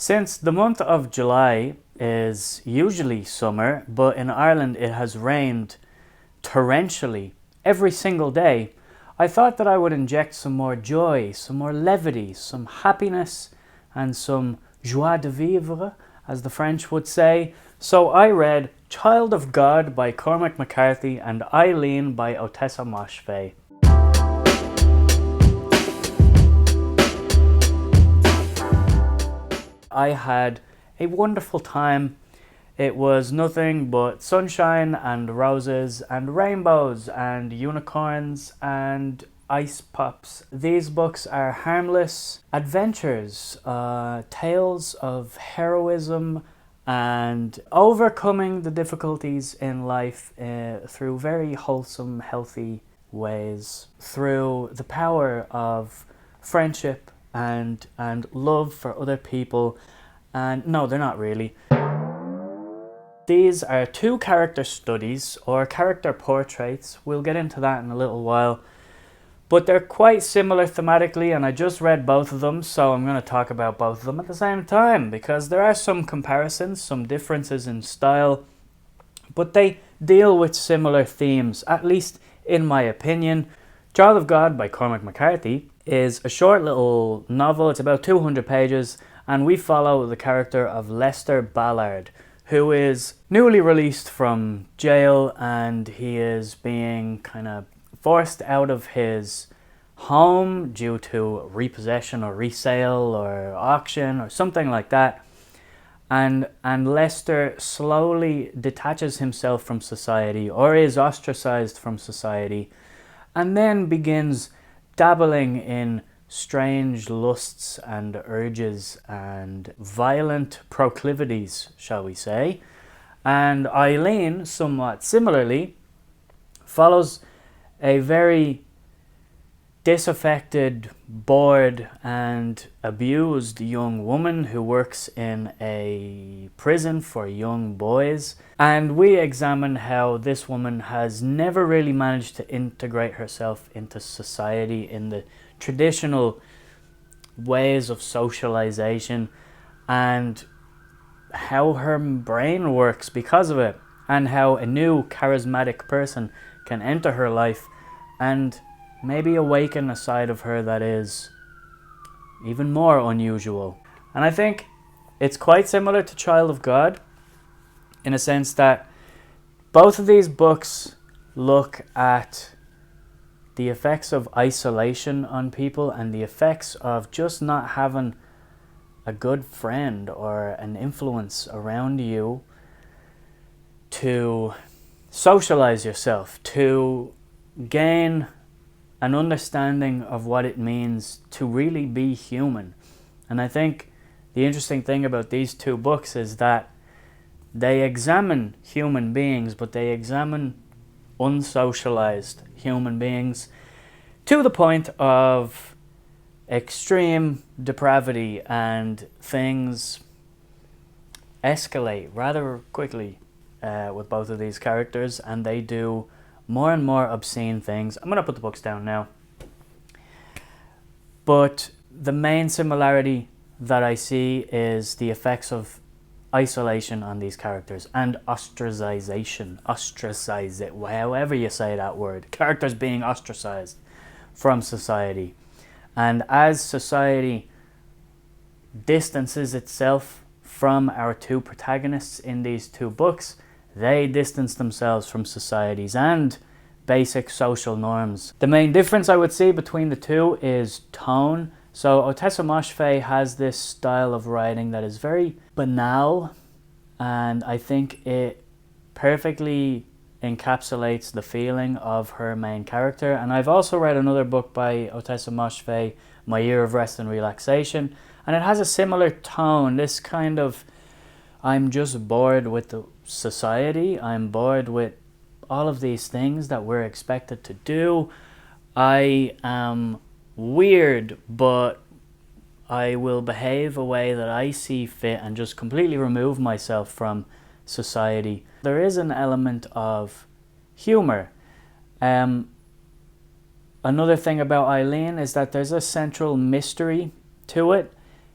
Since the month of July is usually summer, but in Ireland it has rained torrentially every single day, I thought that I would inject some more joy, some more levity, some happiness, and some joie de vivre, as the French would say. So I read Child of God by Cormac McCarthy and Eileen by Ottessa Moshfegh. I had a wonderful time. It was nothing but sunshine and roses and rainbows and unicorns and ice pops. These books are harmless adventures, tales of heroism and overcoming the difficulties in life through very wholesome, healthy ways, through the power of friendship and love for other people. And no, they're not really. These are two character studies or character portraits. We'll get into that in a little while. But they're quite similar thematically, and I just read both of them, so I'm going to talk about both of them at the same time because there are some comparisons, some differences in style, but they deal with similar themes, at least in my opinion. Child of God by Cormac McCarthy is a short little novel. It's about 200 pages, and we follow the character of Lester Ballard, who is newly released from jail, and he is being kind of forced out of his home due to repossession or resale or auction or something like that. And Lester slowly detaches himself from society, or is ostracized from society, and then begins dabbling in strange lusts and urges and violent proclivities, shall we say. And Eileen, somewhat similarly, follows a very disaffected, bored and abused young woman who works in a prison for young boys. And we examine how this woman has never really managed to integrate herself into society in the traditional ways of socialization, and how her brain works because of it, and how a new charismatic person can enter her life and maybe awaken a side of her that is even more unusual. And I think it's quite similar to Child of God in a sense that both of these books look at the effects of isolation on people and the effects of just not having a good friend or an influence around you to socialize yourself, to gain an understanding of what it means to really be human. And I think the interesting thing about these two books is that they examine human beings, but they examine unsocialized human beings to the point of extreme depravity, and things escalate rather quickly with both of these characters, and they do more and more obscene things. I'm going to put the books down now. But the main similarity that I see is the effects of isolation on these characters and ostracization, however you say that word, characters being ostracized from society. And as society distances itself from our two protagonists in these two books, they distance themselves from societies and basic social norms. The main difference I would see between the two is tone. So Ottessa Moshfegh has this style of writing that is very banal, and I think it perfectly encapsulates the feeling of her main character. And I've also read another book by Ottessa Moshfegh, My Year of Rest and Relaxation, and it has a similar tone, this kind of, I'm just bored with the society, I'm bored with all of these things that we're expected to do. I am weird, but I will behave a way that I see fit and just completely remove myself from society. There is an element of humor. Another thing about Eileen is that there's a central mystery to it.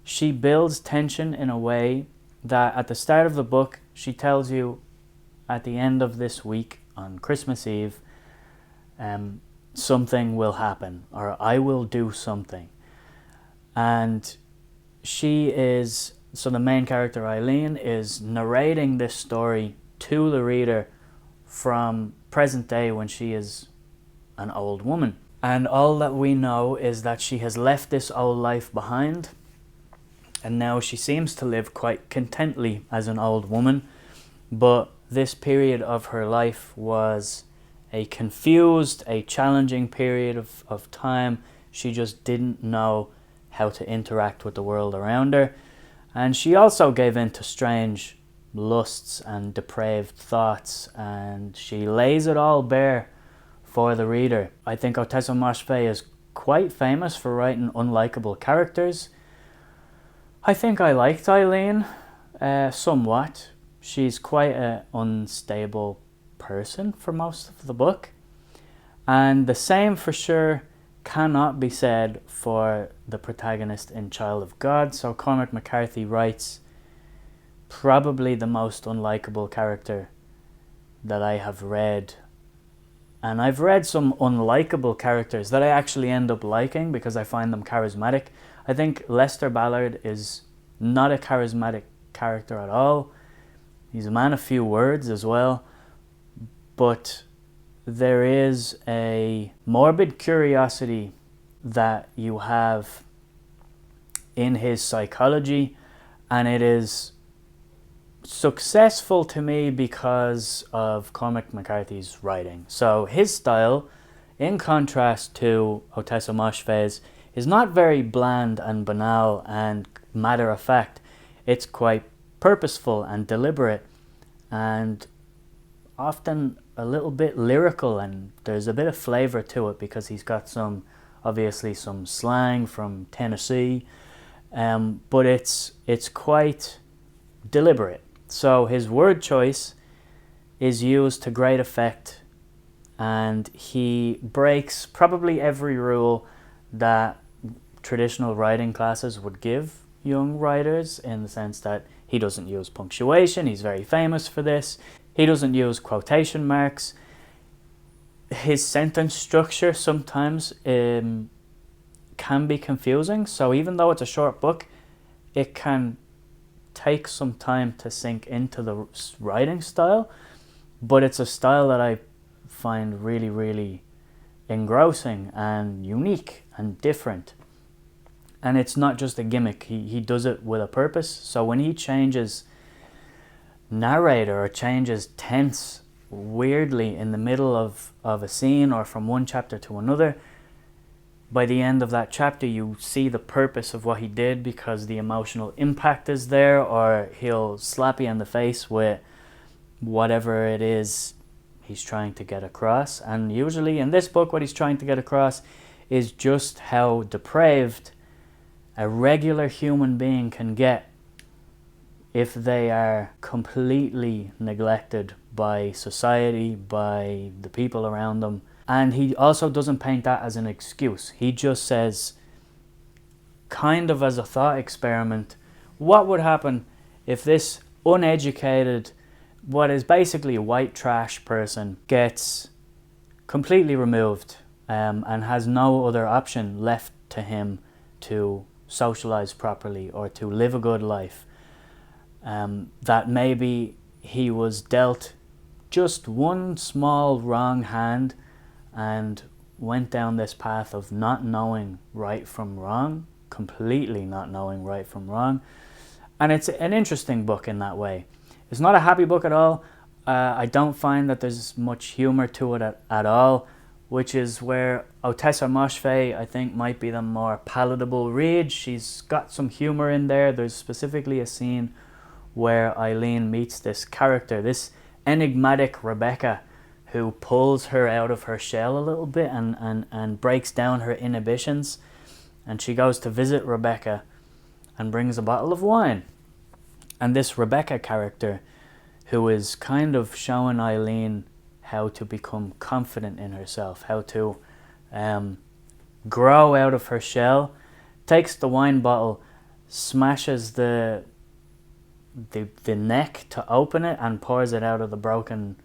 she builds tension in a way that at the start of the book, she tells you at the end of this week on Christmas Eve, something will happen, or I will do something. And so the main character, Eileen, is narrating this story to the reader from present day when she is an old woman. And all that we know is that she has left this old life behind, and now she seems to live quite contently as an old woman. But this period of her life was a confused, a challenging period of time. She just didn't know how to interact with the world around her. And she also gave in to strange lusts and depraved thoughts, and she lays it all bare for the reader. I think Ottessa Moshfegh is quite famous for writing unlikable characters. I think I liked Eileen somewhat. She's quite an unstable person for most of the book. And the same for sure cannot be said for the protagonist in Child of God. So Cormac McCarthy writes probably the most unlikable character that I have read. And I've read some unlikable characters that I actually end up liking because I find them charismatic. I think Lester Ballard is not a charismatic character at all. He's a man of few words as well. But there is a morbid curiosity that you have in his psychology, and it is successful to me because of Cormac McCarthy's writing. So his style, in contrast to Ottessa Moshfegh's, is not very bland and banal and matter of fact. It's quite purposeful and deliberate, and often a little bit lyrical, and there's a bit of flavor to it because he's got obviously some slang from Tennessee, but it's quite deliberate. So his word choice is used to great effect, and he breaks probably every rule that traditional writing classes would give young writers, in the sense that he doesn't use punctuation. He's very famous for this. He doesn't use quotation marks. His sentence structure sometimes can be confusing. So even though it's a short book, it can take some time to sink into the writing style. But it's a style that I find really, really engrossing and unique and different. And it's not just a gimmick. He does it with a purpose. So when he changes narrator or changes tense weirdly in the middle of a scene or from one chapter to another, by the end of that chapter you see the purpose of what he did because the emotional impact is there, or he'll slap you in the face with whatever it is he's trying to get across. And usually in this book what he's trying to get across is just how depraved a regular human being can get if they are completely neglected by society, by the people around them. And he also doesn't paint that as an excuse. He just says, kind of as a thought experiment, what would happen if this uneducated, what is basically a white trash person, gets completely removed and has no other option left to him to socialize properly or to live a good life. That maybe he was dealt just one small wrong hand and went down this path of not knowing right from wrong, completely not knowing right from wrong. And it's an interesting book in that way. It's not a happy book at all. I don't find that there's much humor to it at all, which is where Ottessa Moshfegh, I think, might be the more palatable read. She's got some humor in there. There's specifically a scene where Eileen meets this character, this enigmatic Rebecca, who pulls her out of her shell a little bit and breaks down her inhibitions. And she goes to visit Rebecca and brings a bottle of wine. And this Rebecca character, who is kind of showing Eileen how to become confident in herself, how to grow out of her shell, takes the wine bottle smashes the neck to open it and pours it out of the broken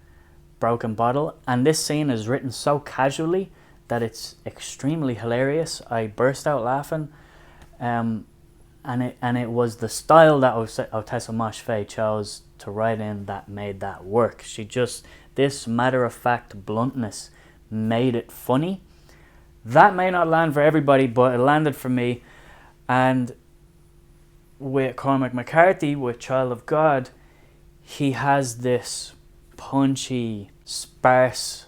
bottle. And this scene is written so casually that it's extremely hilarious. I burst out laughing. And it was the style that Ottessa Moshfegh chose to write in that made that work. This matter-of-fact bluntness made it funny. That may not land for everybody, but it landed for me. And with Cormac McCarthy, with Child of God, he has this punchy, sparse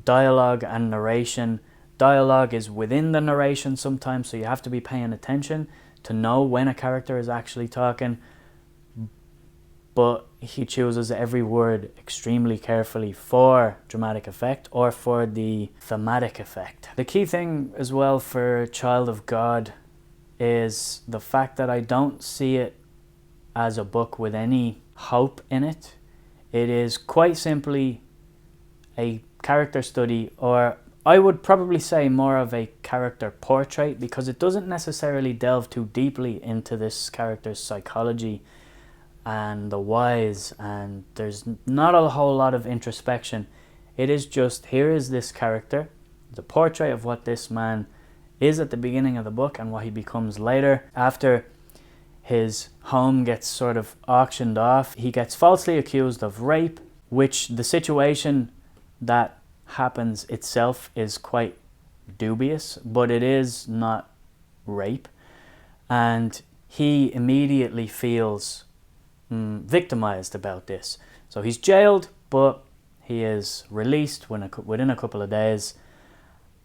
dialogue and narration. Dialogue is within the narration sometimes, so you have to be paying attention to know when a character is actually talking. But he chooses every word extremely carefully for dramatic effect or for the thematic effect. The key thing as well for Child of God is the fact that I don't see it as a book with any hope in it. It is quite simply a character study, or I would probably say more of a character portrait, because it doesn't necessarily delve too deeply into this character's psychology and the whys, and there's not a whole lot of introspection. It is just, here is this character, the portrait of what this man is at the beginning of the book and what he becomes later. After his home gets sort of auctioned off, he gets falsely accused of rape, which the situation that happens itself is quite dubious, but it is not rape. And he immediately feels victimized about this. So he's jailed, but he is released within a couple of days,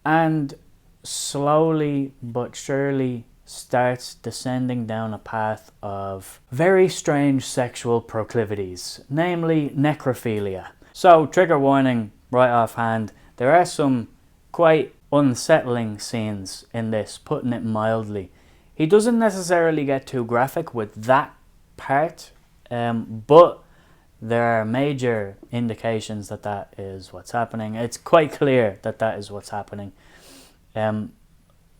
and slowly but surely starts descending down a path of very strange sexual proclivities, namely necrophilia. So, trigger warning right offhand, there are some quite unsettling scenes in this, putting it mildly. He doesn't necessarily get too graphic with that part, but there are major indications that is what's happening. It's quite clear that is what's happening.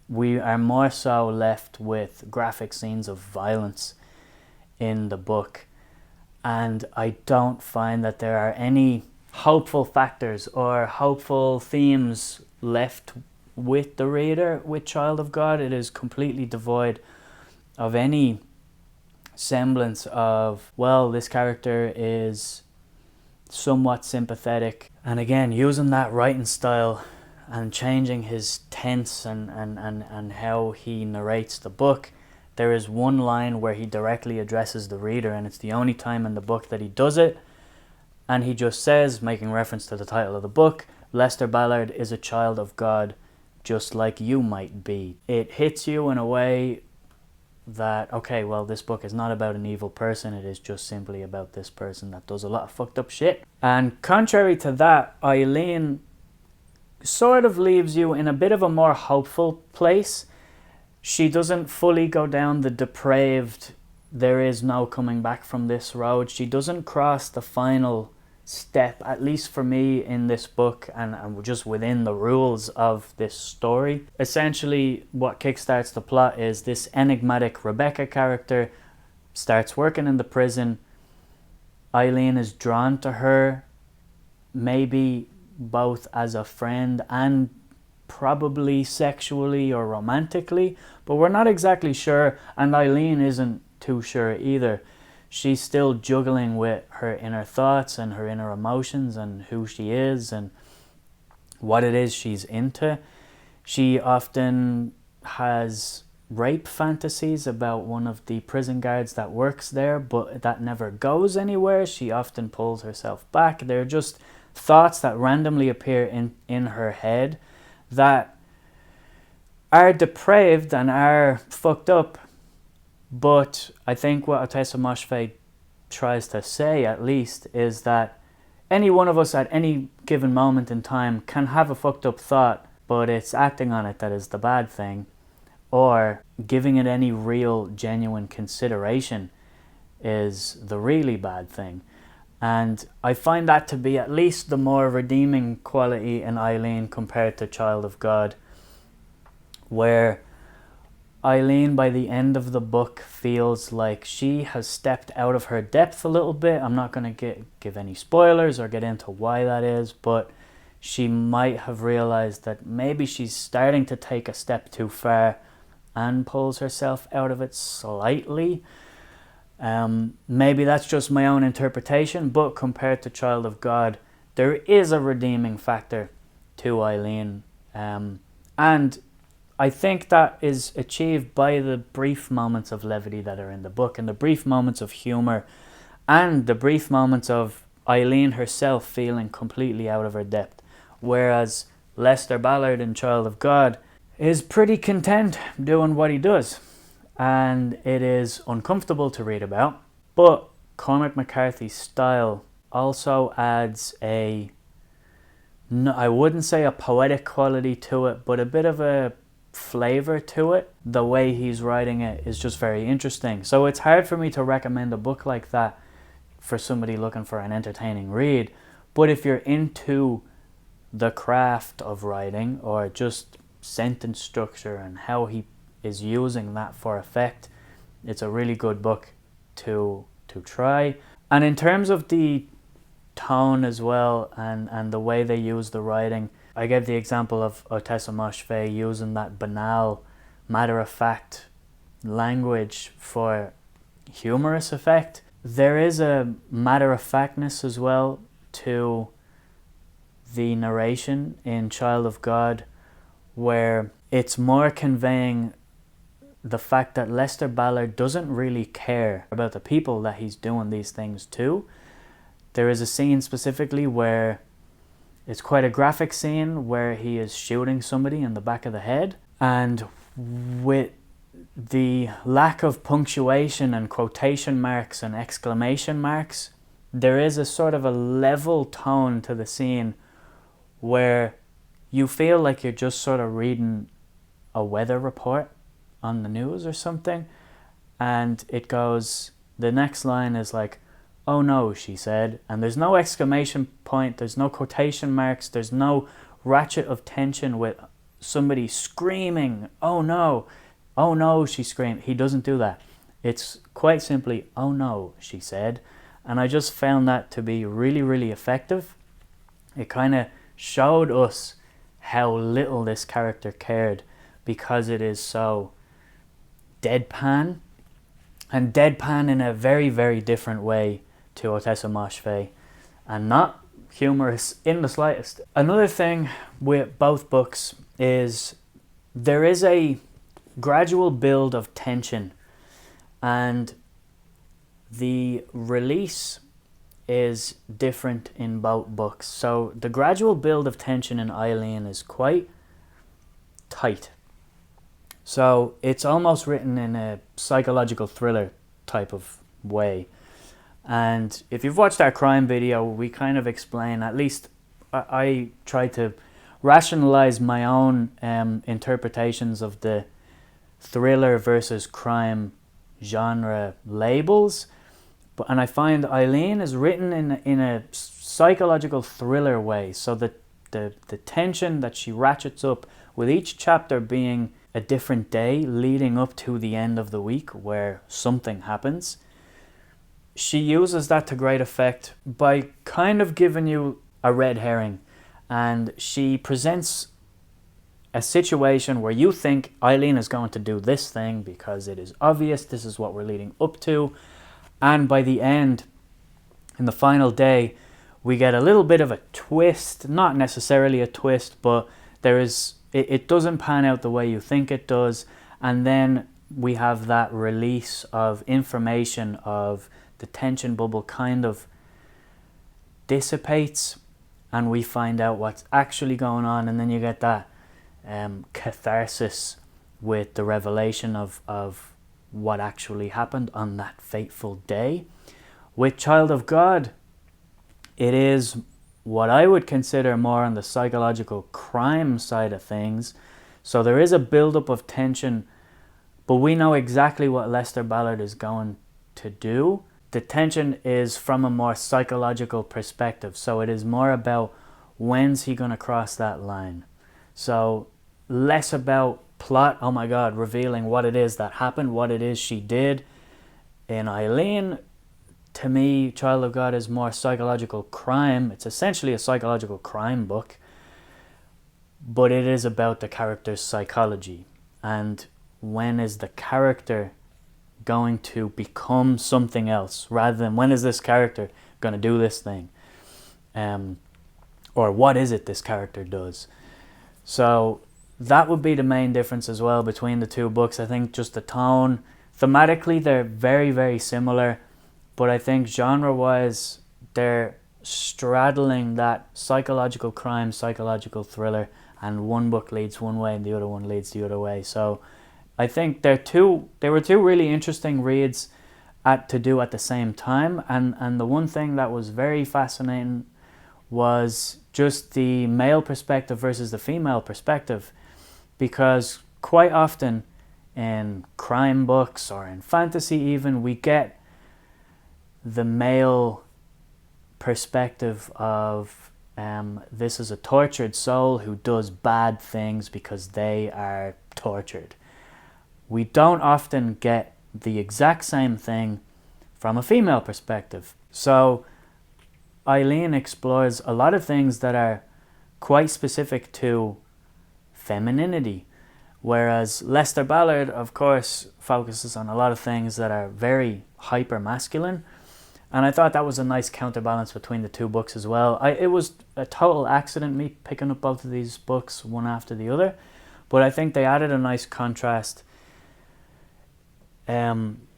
We are more so left with graphic scenes of violence in the book, and I don't find that there are any hopeful factors or hopeful themes left with the reader with Child of God. It is completely devoid of any semblance of, well, this character is somewhat sympathetic. And again, using that writing style and changing his tense and how he narrates the book, there is one line where he directly addresses the reader, and it's the only time in the book that he does it. And he just says, making reference to the title of the book, Lester Ballard is a child of God, just like you might be. It hits you in a way that, okay, well, this book is not about an evil person, it is just simply about this person that does a lot of fucked up shit. And contrary to that, Eileen sort of leaves you in a bit of a more hopeful place. She doesn't fully go down the depraved, there is no coming back from this road. She doesn't cross the final step, at least for me, in this book and just within the rules of this story. Essentially, what kickstarts the plot is this enigmatic Rebecca character starts working in the prison. Eileen is drawn to her, maybe both as a friend and probably sexually or romantically, but we're not exactly sure, and Eileen isn't too sure either. She's still juggling with her inner thoughts and her inner emotions and who she is and what it is she's into. She often has rape fantasies about one of the prison guards that works there, but that never goes anywhere. She often pulls herself back. They're just thoughts that randomly appear in her head that are depraved and are fucked up. But I think what Ottessa Moshfegh tries to say, at least, is that any one of us at any given moment in time can have a fucked up thought, but it's acting on it that is the bad thing, or giving it any real, genuine consideration is the really bad thing. And I find that to be at least the more redeeming quality in Eileen compared to Child of God, where Eileen, by the end of the book, feels like she has stepped out of her depth a little bit. I'm not going to give any spoilers or get into why that is, but she might have realized that maybe she's starting to take a step too far and pulls herself out of it slightly. Maybe that's just my own interpretation, but compared to Child of God, there is a redeeming factor to Eileen. And I think that is achieved by the brief moments of levity that are in the book, and the brief moments of humour, and the brief moments of Eileen herself feeling completely out of her depth. Whereas Lester Ballard in Child of God is pretty content doing what he does. And it is uncomfortable to read about. But Cormac McCarthy's style also adds I wouldn't say a poetic quality to it, but a bit of a flavour to it. The way he's writing it is just very interesting. So it's hard for me to recommend a book like that for somebody looking for an entertaining read. But if you're into the craft of writing, or just sentence structure and how he is using that for effect, it's a really good book to try. And in terms of the tone as well, and the way they use the writing, I gave the example of Ottessa Moshfegh using that banal, matter-of-fact language for humorous effect. There is a matter-of-factness as well to the narration in Child of God, where it's more conveying the fact that Lester Ballard doesn't really care about the people that he's doing these things to. There is a scene specifically where it's quite a graphic scene where he is shooting somebody in the back of the head, and with the lack of punctuation and quotation marks and exclamation marks, there is a sort of a level tone to the scene where you feel like you're just sort of reading a weather report on the news or something, and it goes, the next line is like, "Oh no," she said, and there's no exclamation point, there's no quotation marks, there's no ratchet of tension with somebody screaming, "Oh no," she screamed. He doesn't do that. It's quite simply, "Oh no," she said, and I just found that to be really, really effective. It kind of showed us how little this character cared, because it is so deadpan, and deadpan in a very, very different way to Ottessa Moshfegh, and not humorous in the slightest. Another thing with both books is there is a gradual build of tension, and the release is different in both books. So the gradual build of tension in Eileen is quite tight. So it's almost written in a psychological thriller type of way. And if you've watched our crime video, we kind of explain, at least I try to rationalize my own interpretations of the thriller versus crime genre labels. And I find Eileen is written in a psychological thriller way, so that the tension that she ratchets up with each chapter being a different day leading up to the end of the week where something happens. She uses that to great effect by kind of giving you a red herring, and she presents a situation where you think Eileen is going to do this thing because it is obvious, this is what we're leading up to, and by the end, in the final day, we get a little bit of a twist, not necessarily a twist, but it doesn't pan out the way you think it does, and then we have that release of information, of the tension bubble kind of dissipates, and we find out what's actually going on, and then you get that catharsis with the revelation of what actually happened on that fateful day. With Child of God, it is what I would consider more on the psychological crime side of things. So there is a build-up of tension, but we know exactly what Lester Ballard is going to do. The tension is from a more psychological perspective, so it is more about when's he going to cross that line. So less about plot, oh my god, revealing what it is that happened, what it is she did. In Eileen, to me, Child of God is more psychological crime. It's essentially a psychological crime book, but it is about the character's psychology. And when is the character going to become something else, rather than when is this character going to do this thing? Or what is it this character does? So that would be the main difference as well between the two books. I think just the tone, thematically they're very, very similar, but I think genre-wise they're straddling that psychological crime, psychological thriller, and one book leads one way and the other one leads the other way. So I think they were two really interesting reads to do at the same time, and the one thing that was very fascinating was just the male perspective versus the female perspective, because quite often in crime books or in fantasy even, we get the male perspective of this is a tortured soul who does bad things because they are tortured. We don't often get the exact same thing from a female perspective. So Eileen explores a lot of things that are quite specific to femininity, whereas Lester Ballard, of course, focuses on a lot of things that are very hyper masculine. And I thought that was a nice counterbalance between the two books as well. It was a total accident, me picking up both of these books one after the other, but I think they added a nice contrast,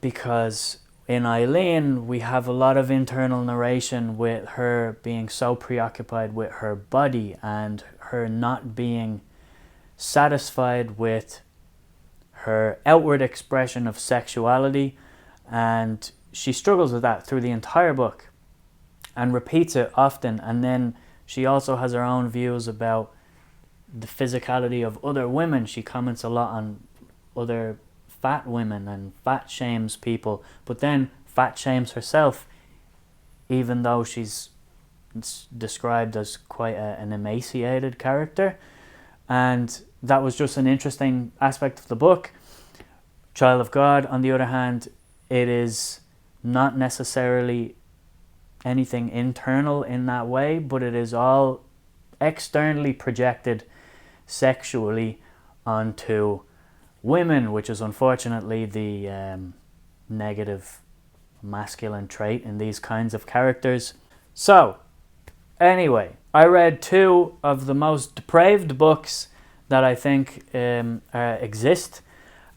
because in Eileen we have a lot of internal narration with her being so preoccupied with her body and her not being satisfied with her outward expression of sexuality, and she struggles with that through the entire book and repeats it often. And then she also has her own views about the physicality of other women. She comments a lot on other fat women and fat shames people, but then fat shames herself, even though she's described as quite an emaciated character. And that was just an interesting aspect of the book. Child of God, on the other hand, it is not necessarily anything internal in that way, but it is all externally projected sexually onto women, which is unfortunately the negative masculine trait in these kinds of characters. So, anyway, I read two of the most depraved books that I think exist,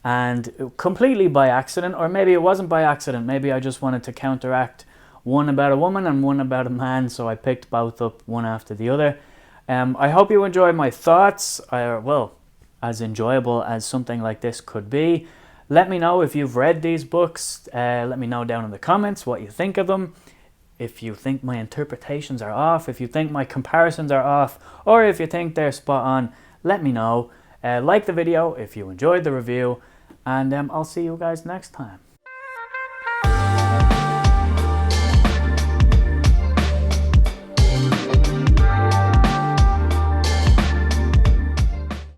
and completely by accident, or maybe it wasn't by accident, maybe I just wanted to counteract one about a woman and one about a man, so I picked both up one after the other. I hope you enjoyed my thoughts, well, as enjoyable as something like this could be. Let me know if you've read these books. Let me know down in the comments what you think of them. If you think my interpretations are off, if you think my comparisons are off, or if you think they're spot on, let me know. Like the video if you enjoyed the review, and I'll see you guys next time.